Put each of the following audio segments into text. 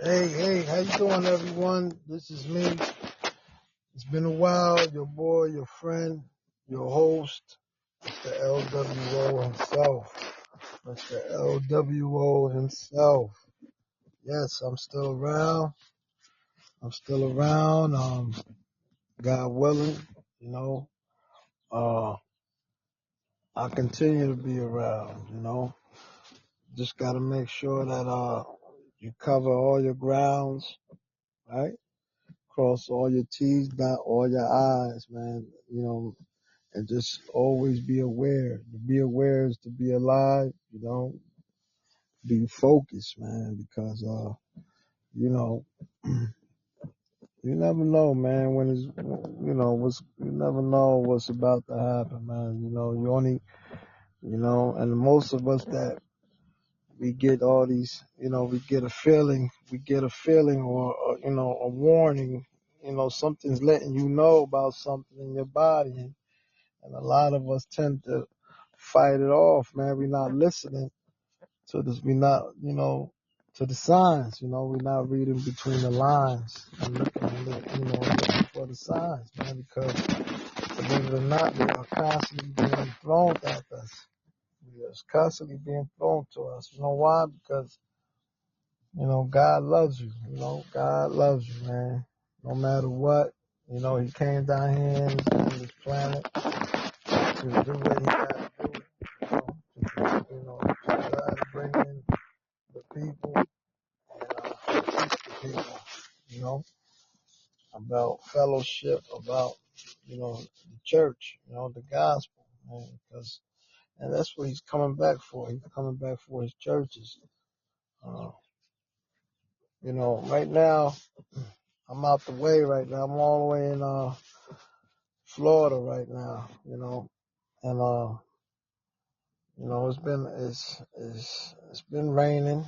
Hey, how you doing, everyone? This is me. It's been a while. Your boy, your friend, your host, Mr. LWO himself. Mr. LWO himself. Yes, I'm still around. I'm still around. God willing, you know. Uh, I continue to be around. Just got to make sure that you cover all your grounds, right? Cross all your T's, dot all your I's, man. And just always be aware. To be aware is to be alive, be focused, man, because, you know, you never know, man, when it's, you never know what's about to happen, man. You only, and most of us that we get all these, we get a feeling or a warning, something's letting you know about something in your body. And a lot of us tend to fight it off, man. We're not listening to this. We're not, to the signs. We're not reading between the lines and looking for the signs, man. Because believe it or not, they are constantly being thrown at us. It's constantly being thrown to us. You know why? Because God loves you. God loves you, man. No matter what, He came down here on this planet to do what He got to do. To try to bring in the people and teach the people, you know, about fellowship, about, the church, the gospel, man, and that's what He's coming back for. He's coming back for His churches. Uh, right now, I'm out the way right now. I'm all the way in Florida right now, and it's been raining.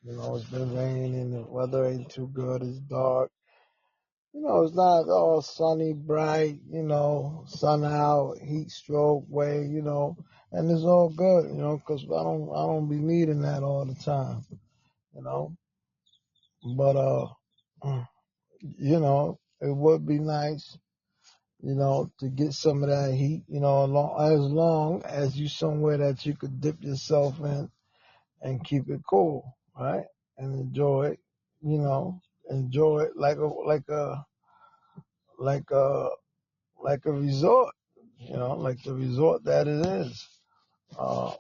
It's been raining. The weather ain't too good. It's dark. It's not all sunny, bright. Sun out, heat stroke way. And it's all good. 'Cause I don't be needing that all the time. You know, but it would be nice. To get some of that heat, as long as you somewhere that you could dip yourself in and keep it cool, right? And enjoy it, enjoy it like a, like a resort, like the resort that it is. Uh,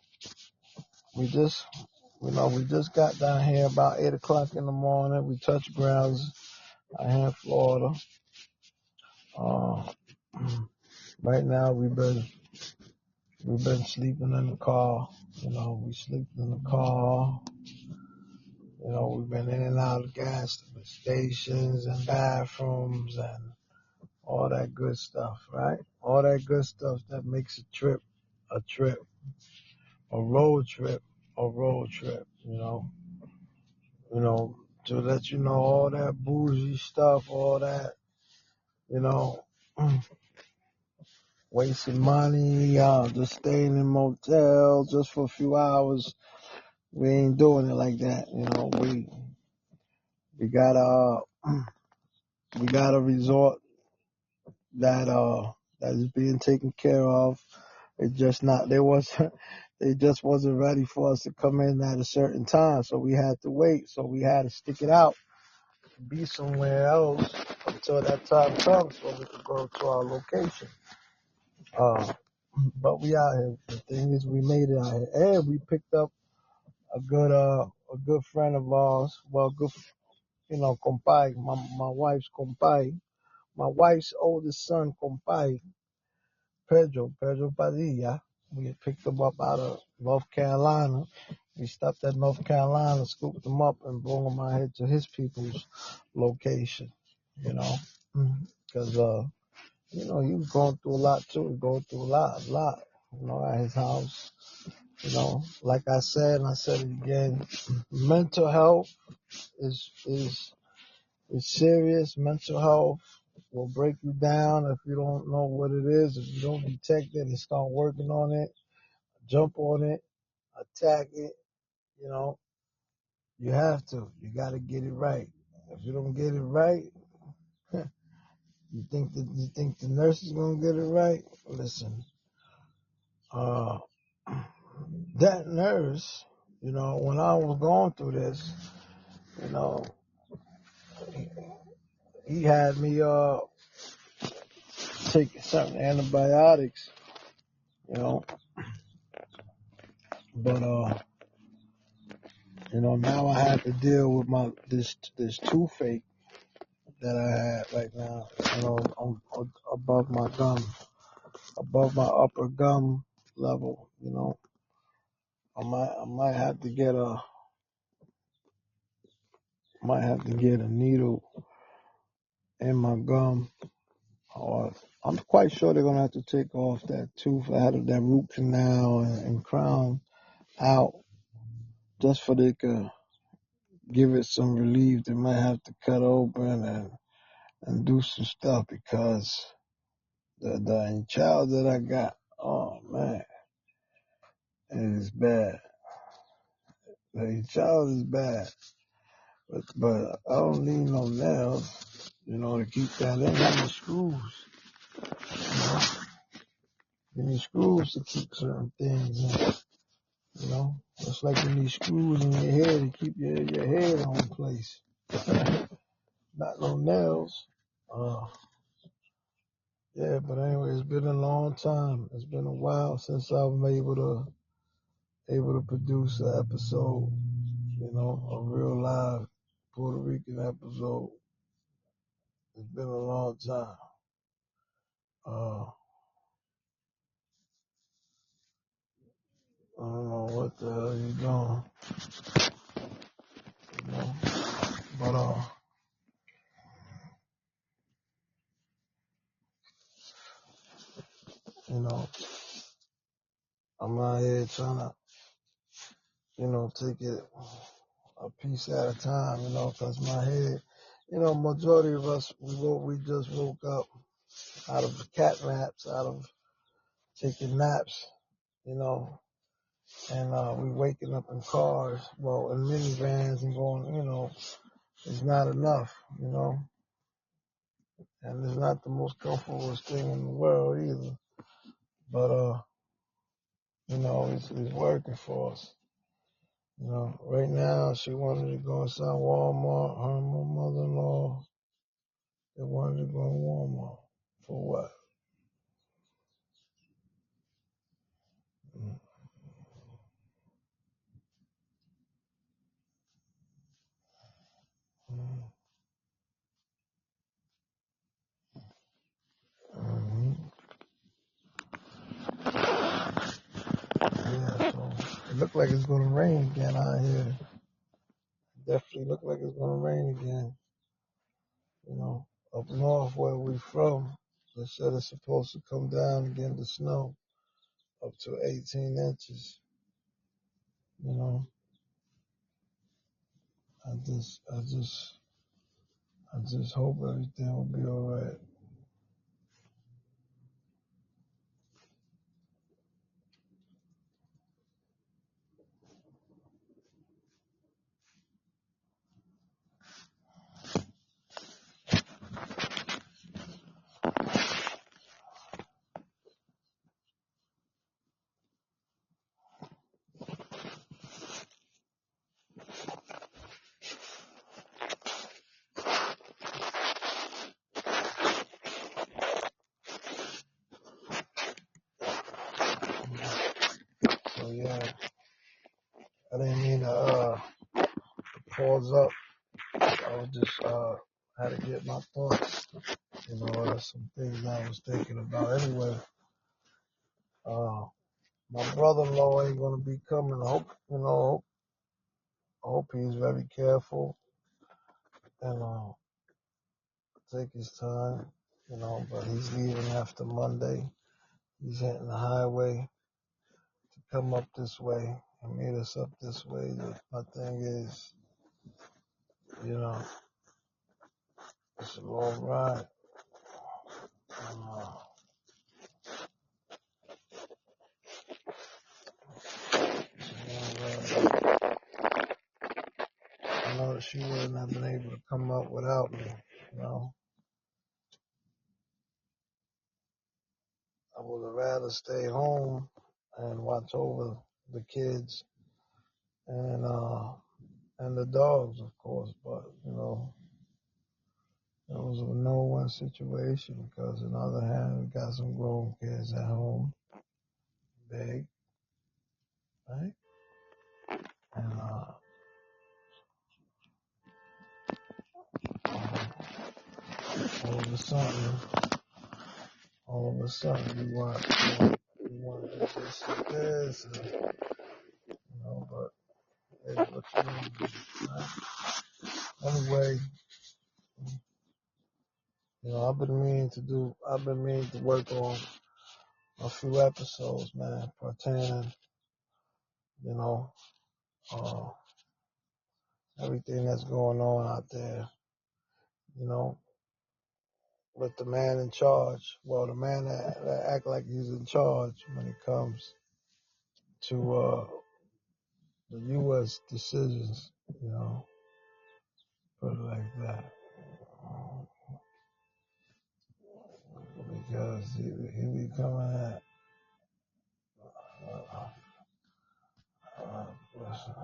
we just, we just got down here about 8 o'clock in the morning. We touched grounds out here in Florida. Uh, right now we've been sleeping in the car. We sleep in the car. We've been in and out of gas stations and bathrooms and all that good stuff, right? All that good stuff that makes a trip, a trip, a road trip, a road trip, to let you know all that bougie stuff, all that, you know, wasting money, just staying in motels just for a few hours. We ain't doing it like that, we got we got a resort that is being taken care of. It just not they just wasn't ready for us to come in at a certain time, so we had to wait. So we had to stick it out, be somewhere else until that time comes, so we could go to our location. But we out here. The thing is, we made it out here, and we picked up a good friend of ours. Well, good, compay, my wife's compay, my wife's oldest son, compay, Pedro Padilla. We had picked him up out of North Carolina. We stopped at North Carolina, scooped him up, and brought him out here to his people's location, you know. Because, he was going through a lot, too. He was going through a lot, at his house. Like I said, and I said it again, mental health is serious. Mental health will break you down if you don't know what it is, if you don't detect it and start working on it, jump on it, attack it, you know. You have to. You got to get it right. If you don't get it right, you think the nurse is gonna get it right? Listen, that nurse, when I was going through this, you know, he had me taking certain antibiotics, but now I have to deal with this toothache that I had right now, above my gum, above my upper gum level, I might have to get a needle in my gum, or I'm quite sure they're gonna have to take off that tooth. I had that root canal and crown out just for they could give it some relief. They might have to cut open and do some stuff because the child that I got, oh man, it is bad. The child is bad, but I don't need no nails, to keep that in. I need screws, you need screws to keep certain things in, Just like you need screws in your head to keep your head on place. Not no nails. Yeah, but anyway, it's been a long time. It's been a while since I've been able to produce an episode, a real live Puerto Rican episode. It's been a long time. I don't know what the hell you doing, but I'm out here trying to, take it a piece at a time, because my head, majority of us, we just woke up out of cat naps, out of taking naps, and we waking up in cars, well, in minivans and going, it's not enough, and it's not the most comfortable thing in the world either, but, it's working for us. Right now she wanted to go inside Walmart. Her and my mother-in-law, they wanted to go to Walmart. For what? Mm-hmm. Yeah, so it looked like it's gonna rain again out here. Definitely look like it's gonna rain again. Up north where we from, they said it's supposed to come down again, the snow up to 18 inches. I just hope everything will be all right. So yeah, I didn't mean to pause up. I was just had to get my thoughts. Some things I was thinking about. Anyway, my brother-in-law ain't gonna be coming. I hope he's very careful and take his time. But he's leaving after Monday. He's hitting the highway to come up this way and meet us up this way. My thing is, it's a long ride. Uh, she wouldn't have been able to come up without me. You know, I would have rather stay home and watch over the kids and the dogs, of course. But you know, it was a no-win situation because, on the other hand, we got some grown kids at home, big, right? And all of a sudden, we want to do this and this, and, you know. But it's what you need, right? Anyway, you know, I've been meaning to work on a few episodes, man, pertaining, you know, uh, everything that's going on out there, you know, with the man in charge. Well, the man that act like he's in charge when it comes to the U.S. decisions, you know, put it like that. Because he be coming at, listen,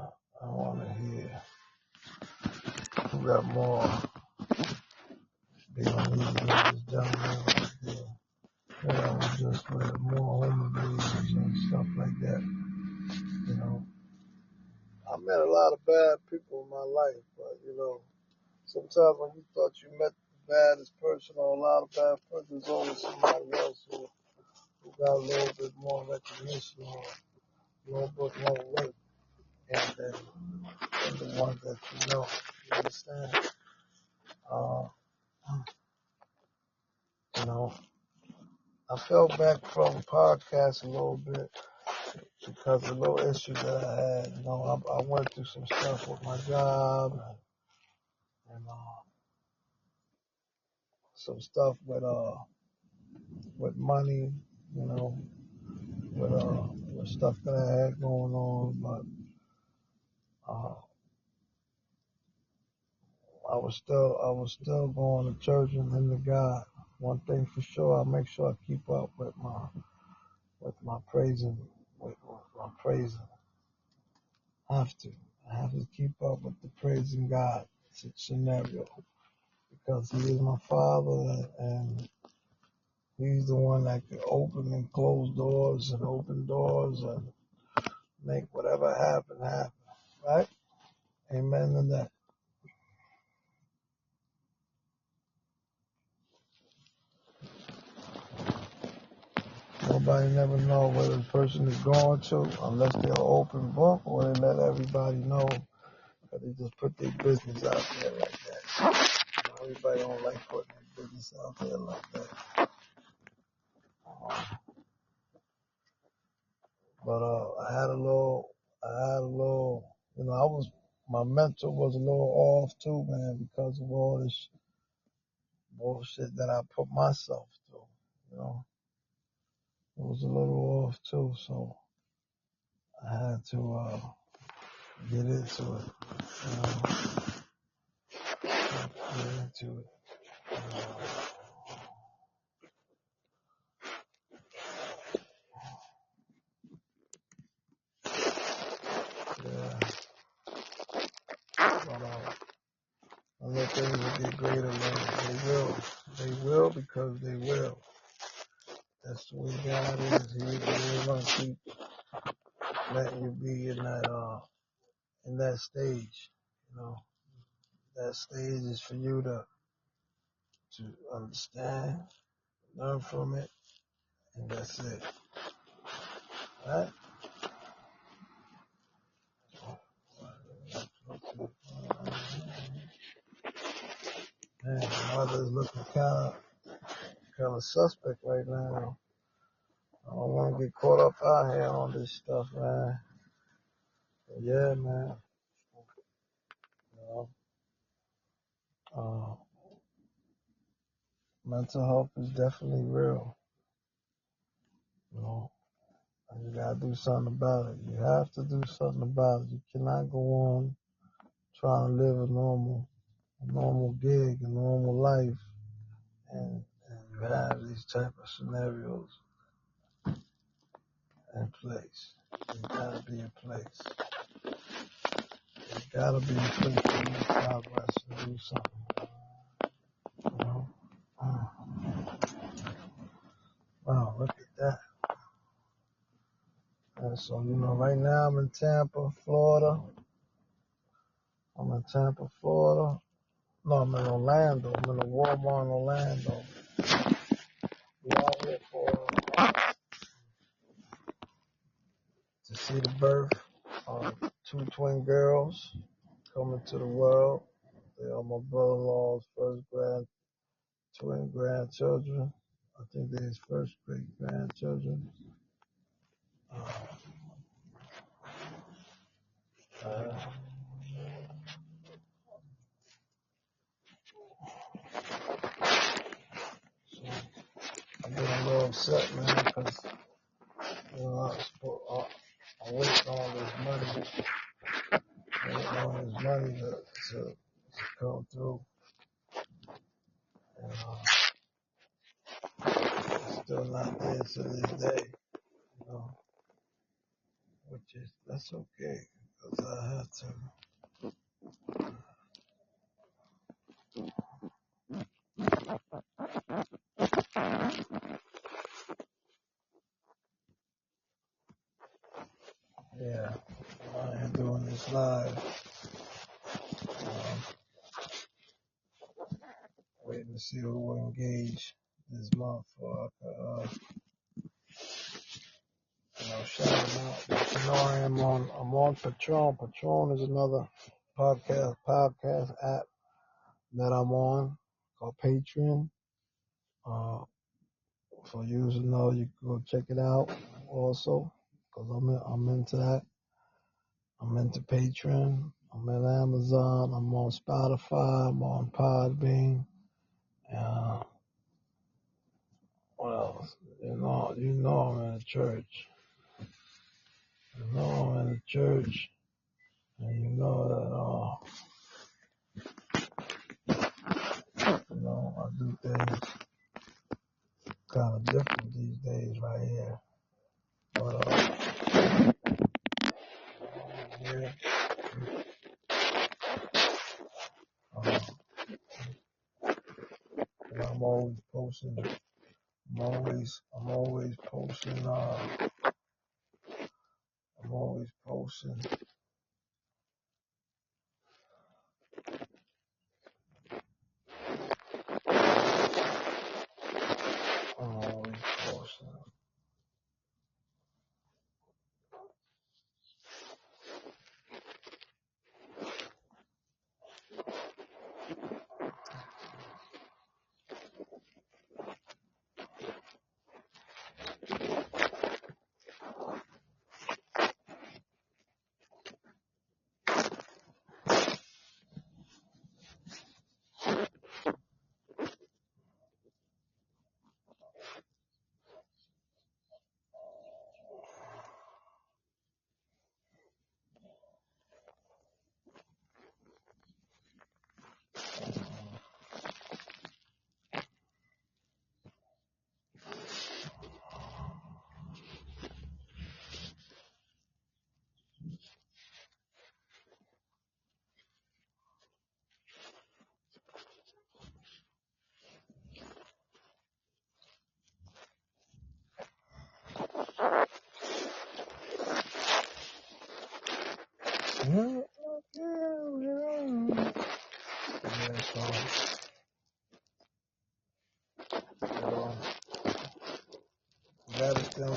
I want to hear who got more. They don't need to get this gentleman right there. Yeah, I was just with more human beings and stuff like that. You know, I met a lot of bad people in my life, but you know, sometimes when you thought you met the baddest person or a lot of bad person, there's always somebody else who got a little bit more recognition or a little bit more work than the ones that you know. You understand? Uh, you know, I fell back from podcasts a little bit because of a little issue that I had. You know, I went through some stuff with my job and some stuff with money, you know, with stuff that I had going on. But I was still going to church and into God. One thing for sure, I make sure I keep up with my praising, with my praising. I have to keep up with the praising God scenario because He is my Father and He's the one that can open and close doors and open doors and make whatever happen. Right? Amen to that. Nobody never know what a person is going to unless they're an open book or they let everybody know. Cause they just put their business out there like that. You know, everybody don't like putting their business out there like that. But I had a little, you know, my mental was a little off too, man, because of all this bullshit that I put myself through. You know, it was a little off too, so I had to get into it. You know, get into it. Yeah, but I know things will get greater, man. They will because they will. That's the way God is. He ain't gonna keep letting you be in that stage. You know, that stage is for you to understand, learn from it, and that's it. Right? Man, the weather is looking kind of suspect right now. I don't want to get caught up out here on this stuff, man. But yeah, man. You know, uh, mental health is definitely real. You know, and you gotta do something about it. You have to do something about it. You cannot go on trying to live a normal gig, a normal life, and you have these type of scenarios in place. There's gotta be a place. There's gotta be a place to make progress and do something. You know? Wow, look at that. And so, right now I'm in Tampa, Florida. I'm in Orlando. I'm in a Walmart in Orlando. We out here to see the birth of 2 twin girls coming to the world. They are my brother-in-law's first twin grandchildren. I think they're his first great grandchildren. I'm getting a little upset, man, because I'm waiting on this money. To come through. And it's still not there to this day, that's okay, because I have to. Yeah, I am doing this live. Waiting to see who will engage this month for shout them out. But I'm on Patreon. Patreon is another podcast app that I'm on called Patreon. For you to know, you can go check it out also, because I'm into that. I'm into Patreon. I'm in Amazon. I'm on Spotify. I'm on Podbean. What else? You know I'm in a church. You know I'm in a church, and you know that I do things kind of different these days right here. But yeah. I'm always posting. I'm always posting. I'm always posting. Yeah, so, you gotta stay on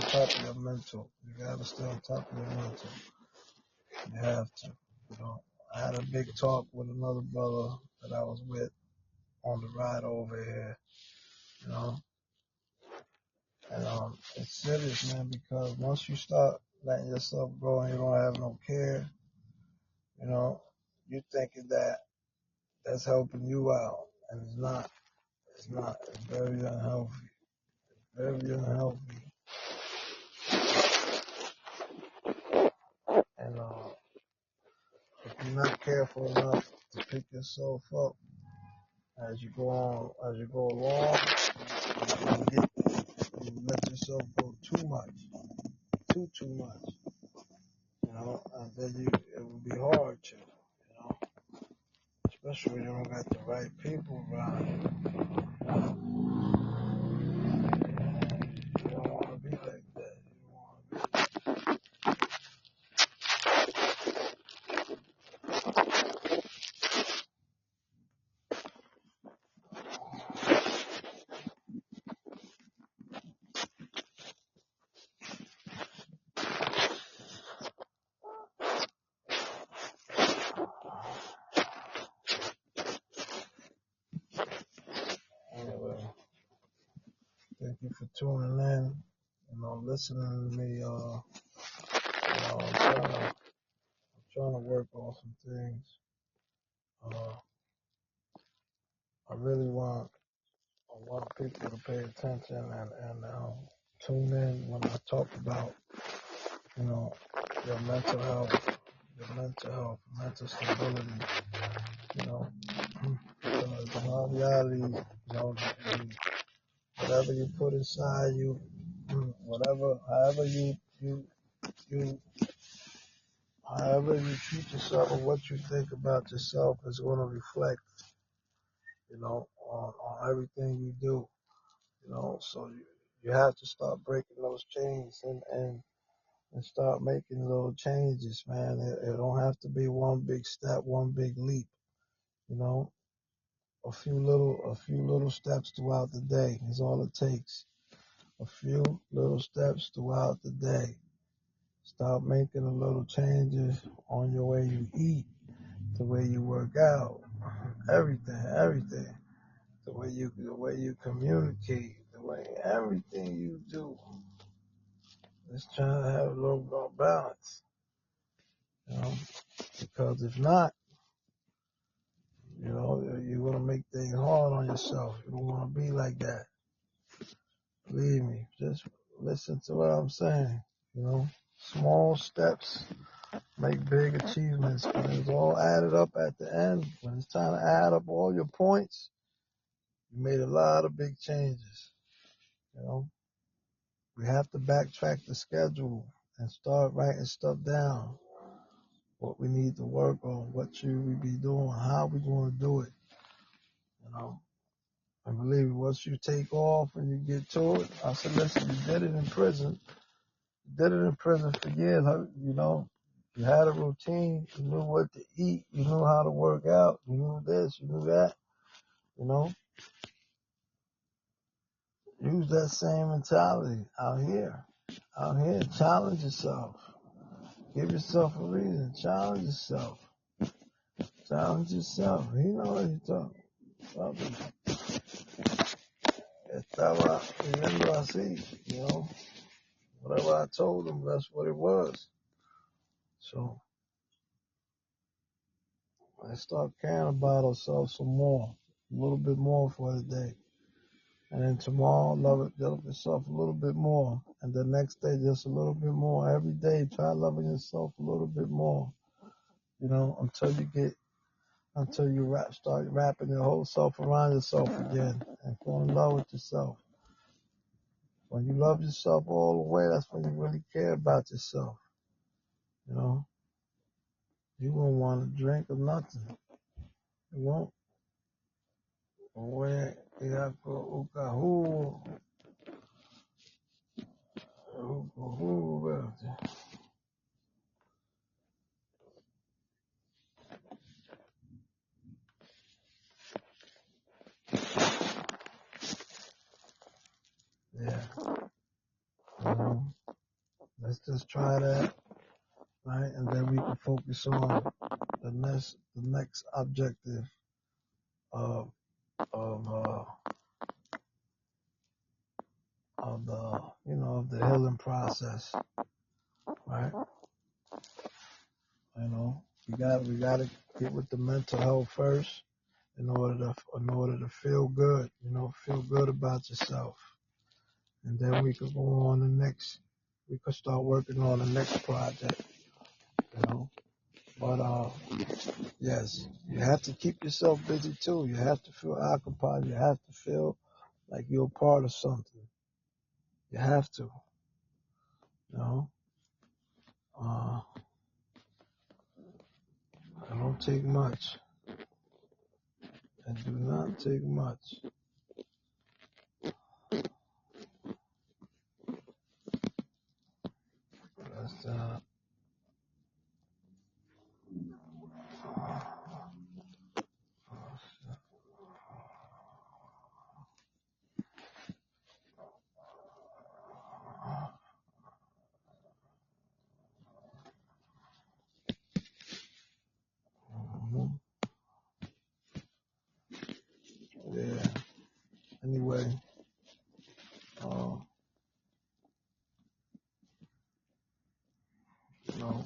top of your mental. You have to. I had a big talk with another brother that I was with on the ride over here, and it's serious, man, because once you start letting yourself go and you don't have no care, you thinking that that's helping you out, and it's not. It's not. It's very unhealthy. Very unhealthy. And if you're not careful enough to pick yourself up as you go on, as you go along, you let yourself go too much, too much, and then it will be hard to, especially when you don't got the right people around you. You don't want to be like that. You don't want to be. Anyway, thank you for tuning in, listening to me. I'm trying to work on some things. I really want people to pay attention and tune in when I talk about, your mental health, mental stability, because in all reality, whatever you put inside you, however you treat yourself and what you think about yourself is going to reflect, on everything you do, so you have to start breaking those chains and start making little changes, man. It don't have to be one big step, one big leap, you know. A few little steps throughout the day is all it takes. A few little steps throughout the day. Start making a little changes on your way you eat, the way you work out, everything. The way you communicate, the way everything you do. Just trying to have a little more balance, because if not, you're gonna make things hard on yourself. You don't want to be like that. Believe me. Just listen to what I'm saying. Small steps make big achievements. When it's all added up at the end, when it's time to add up all your points, you made a lot of big changes. We have to backtrack the schedule and start writing stuff down. What we need to work on, what should we be doing, how we going to do it. And believe me, once you take off and you get to it, I said, listen, you did it in prison. You did it in prison for years. You had a routine. You knew what to eat. You knew how to work out. You knew this. You knew that. Use that same mentality out here. Out here, challenge yourself. Give yourself a reason. Challenge yourself. Challenge yourself. He knows what you're talking about. Estaba viviendo así, Whatever I told him, that's what it was. So, let's start caring about ourselves some more. A little bit more for the day. And then tomorrow, love yourself a little bit more. And the next day, just a little bit more. Every day, try loving yourself a little bit more. Until you start wrapping your whole self around yourself again and fall in love with yourself. When you love yourself all the way, that's when you really care about yourself. You won't want to drink or nothing. You won't. Yeah. Let's just try that, right? And then we can focus on the next objective of of the healing process, right? We gotta get with the mental health first in order to feel good, feel good about yourself. And then we could go on we could start working on the next project, But yes, you have to keep yourself busy too. You have to feel occupied. You have to feel like you're a part of something. You have to, you know. Uh, it don't take much. It do not take much. That's mhm. Yeah. Anyway, uh, you know,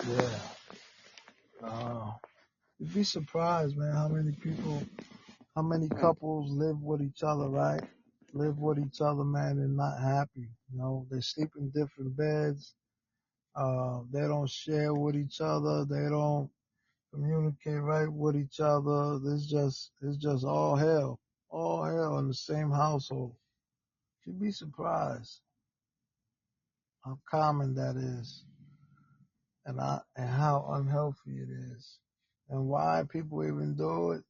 yeah. You'd be surprised, man, how many couples live with each other, right? Live with each other, man, and not happy. You know, they sleep in different beds. They don't share with each other. They don't communicate right with each other. It's just all hell in the same household. You'd be surprised how common that is, and how unhealthy it is, and why people even do it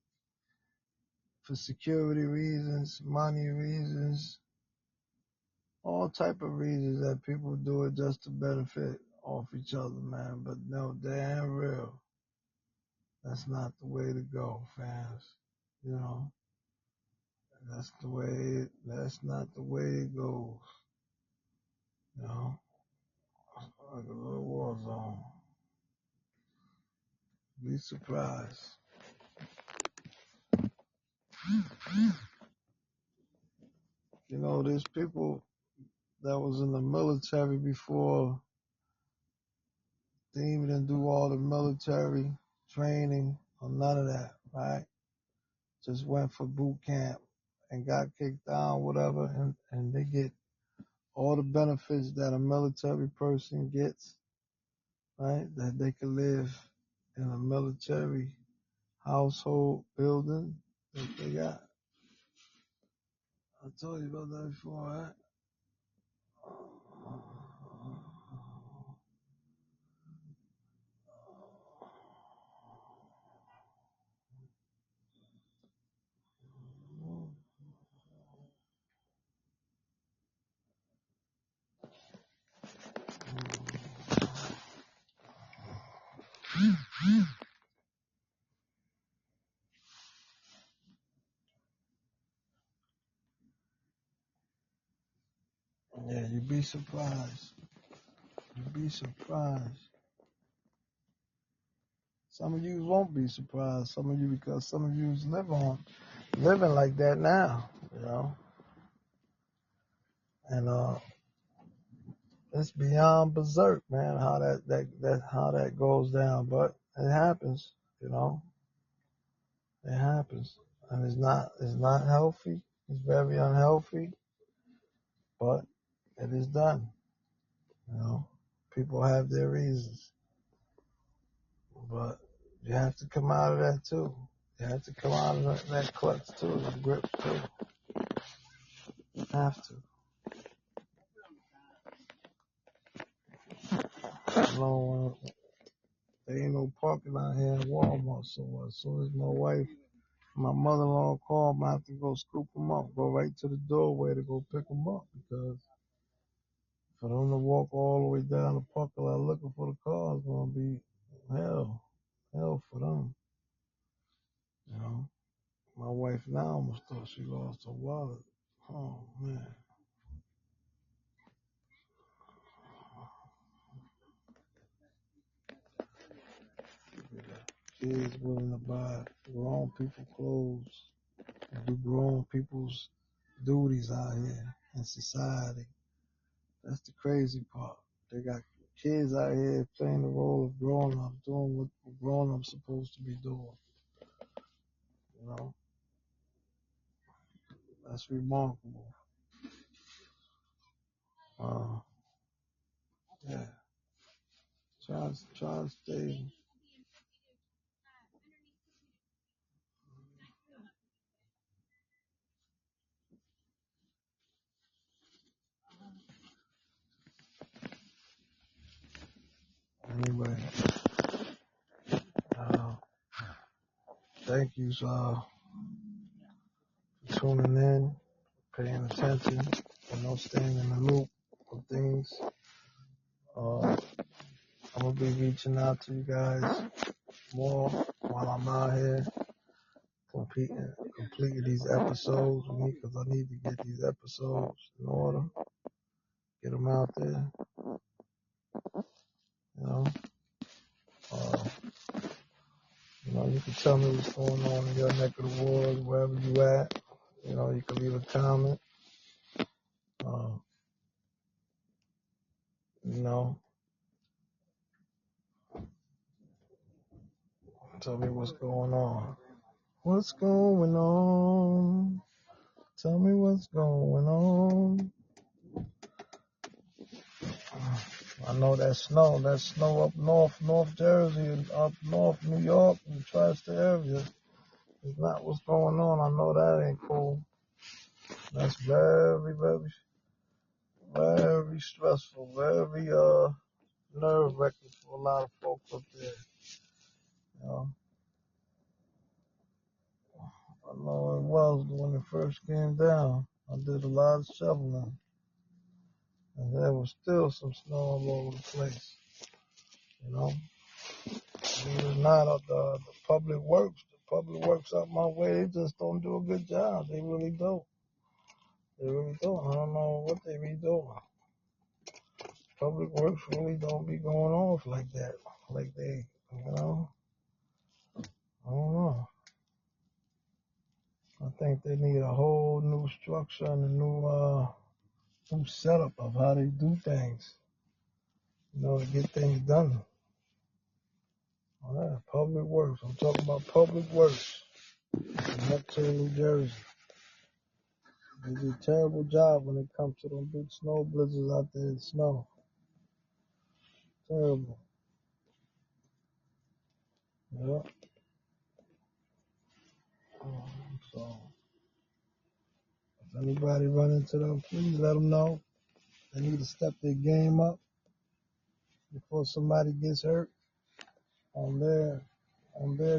for security reasons, money reasons, all type of reasons that people do it just to benefit off each other, man. But no, damn real, that's not the way to go, fans. You know, that's not the way it goes. You know, like a little war zone. Be surprised. You know, there's people that was in the military before. They even didn't do all the military training or none of that, right? Just went for boot camp and got kicked out, whatever, and they get all the benefits that a military person gets, right? That they can live in a military household building that they got. I told you about that before, right? Yeah, you'd be surprised. You'd be surprised. Some of you won't be surprised. Some of you, because some of you living like that now, you know. And it's beyond berserk, man, how that goes down. But it happens, you know. It happens. And it's not healthy. It's very unhealthy, but it is done. You know. People have their reasons. But you have to come out of that too. You have to come out of that clutch too, the grip too. You have to. You know, there ain't no parking out here in Walmart, so as soon as my mother-in-law called, I have to go scoop them up, go right to the doorway to go pick them up, because for them to walk all the way down the parking lot looking for the car is gonna be hell for them. You know, my wife now almost thought she lost her wallet. Oh man. Kids willing to buy wrong people clothes do grown people's duties out here in society. That's the crazy part. They got kids out here playing the role of grown up, doing what grown ups supposed to be doing. You know, that's remarkable. Yeah, try to stay. Anyway, uh, thank you for tuning in, paying attention, staying in the loop of things. I'm gonna be reaching out to you guys more while I'm out here completing these episodes because I need to get these episodes in order, get them out there. You know, uh, you can tell me what's going on in your neck of the woods, wherever you at. You can leave a comment. Tell me what's going on. What's going on? Tell me what's going on. I know that snow up North Jersey and up north New York and tri-state area is not what's going on. I know that ain't cool. That's very, very, very stressful, very nerve-wracking for a lot of folks up there. I know it was when it first came down. I did a lot of shoveling, and there was still some snow all over the place. Believe it or not, the public works out my way. They just don't do a good job. They really don't. I don't know what they be doing. Public works really don't be going off like that. Like they, I don't know. I think they need a whole new structure and a new setup of how they do things. To get things done. Yeah, public works. I'm talking about public works in upstate New Jersey. They do a terrible job when it comes to them big snow blizzards out there in snow. Terrible. Yeah. So, if anybody run into them, please let them know. They need to step their game up before somebody gets hurt on their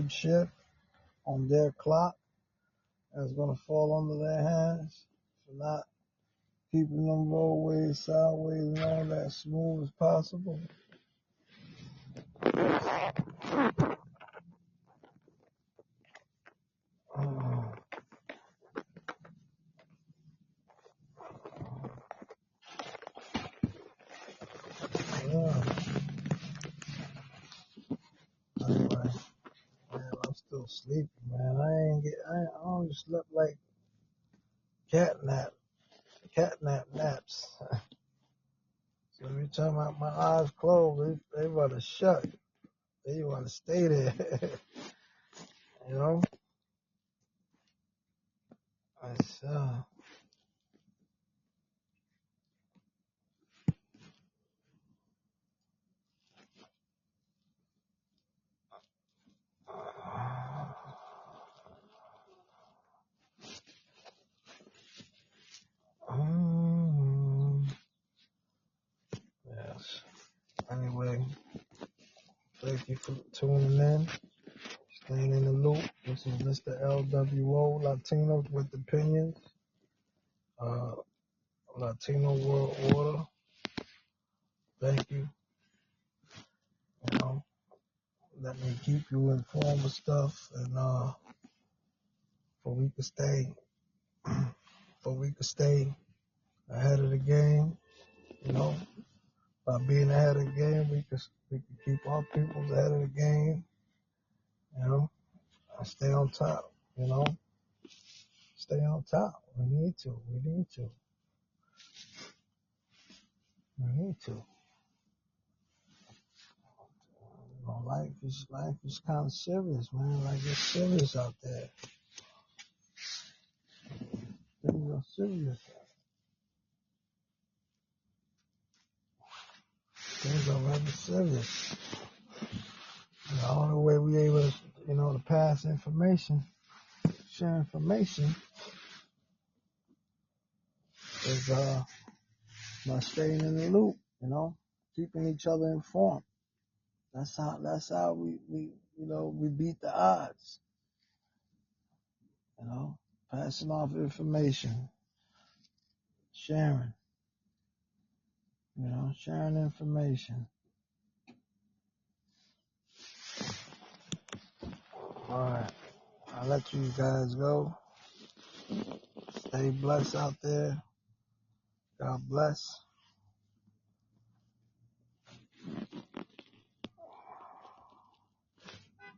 shift, on their clock. That's going to fall under their hands for not keeping them roadways, sideways, and all that smooth as possible. Yeah. Anyway, man, I'm still sleepy, man. I only slept like catnap naps. So every time my eyes close, they want to shut. They want to stay there. you know? It's, yes. Anyway, thank you for tuning in, staying in the loop. This is Mr. LWO, Latinos with Opinions, Latino World Order. Thank you. Let me keep you informed of stuff, and for we could stay ahead of the game. By being ahead of the game, we could keep our peoples ahead of the game. And stay on top. stay on top. We need to. Life is kind of serious, man. Like, it's serious out there. Things are serious. Things are rather serious. The only way we able to, to pass information, share information, is by staying in the loop. Keeping each other informed. That's how we beat the odds. Passing off information, sharing. Sharing information. All right, I'll let you guys go. Stay blessed out there. God bless.